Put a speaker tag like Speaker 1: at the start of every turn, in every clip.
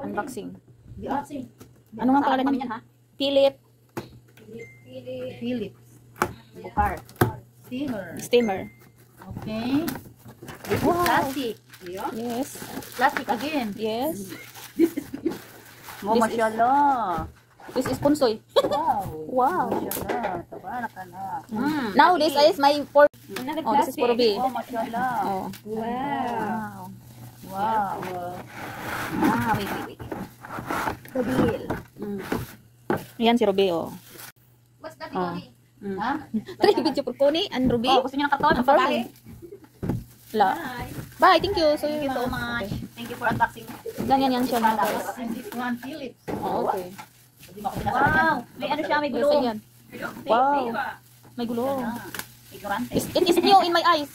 Speaker 1: Unboxing. Ano nga pangalan niyan, ha? Philips.
Speaker 2: Bukar.
Speaker 1: Steamer.
Speaker 2: Okay. This is
Speaker 1: Wow.
Speaker 2: plastic.
Speaker 1: Yes.
Speaker 2: Plastic again.
Speaker 1: Yes.
Speaker 2: Oh, mashallah.
Speaker 1: This is punsoy.
Speaker 2: Wow.
Speaker 1: Wow.
Speaker 2: Mashallah. Tabarakallah.
Speaker 1: Now this is my for. Oh, this is for Ruby.
Speaker 2: Oh, mashallah.
Speaker 1: Oh.
Speaker 2: Wow. Wow.
Speaker 1: Wait. Yan si Ruby, oh.
Speaker 3: What's that?
Speaker 1: Oh.
Speaker 2: Ha?
Speaker 1: Try video for Connie and Ruby.
Speaker 2: Oh, gusto niyo ng katon?
Speaker 1: Ang pagahe. La. Bye, thank you. So,
Speaker 2: Thank you so much. Thank you for unboxing.
Speaker 1: Ganyan yan siya mga guys.
Speaker 2: And this one, Philips.
Speaker 1: Oh, okay.
Speaker 2: Wow. May ano siya, may
Speaker 1: Yes,
Speaker 2: gulong.
Speaker 1: yan. Wow. May gulong.
Speaker 2: Ignorante.
Speaker 1: It is new in my eyes.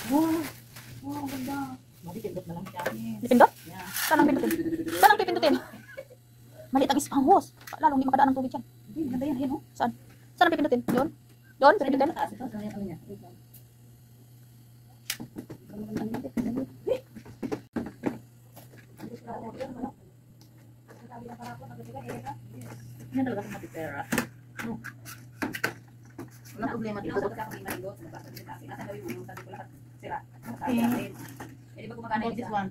Speaker 2: Wow, ganda. Mabitindot na lang siya.
Speaker 1: Pindot?
Speaker 2: Yeah.
Speaker 1: Saan ang pindutin? Saan ang pipindutin? Maliit ang hose. Lalong hindi makadaan ng tubig yan.
Speaker 2: Ganda yan, no?
Speaker 1: Saan? Saan ang pipindutin? Doon? Doon? Pipindutin?
Speaker 2: Yan talaga sa matipera. Walang problema dito. Okay. This one.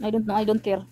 Speaker 1: I don't know. I don't care.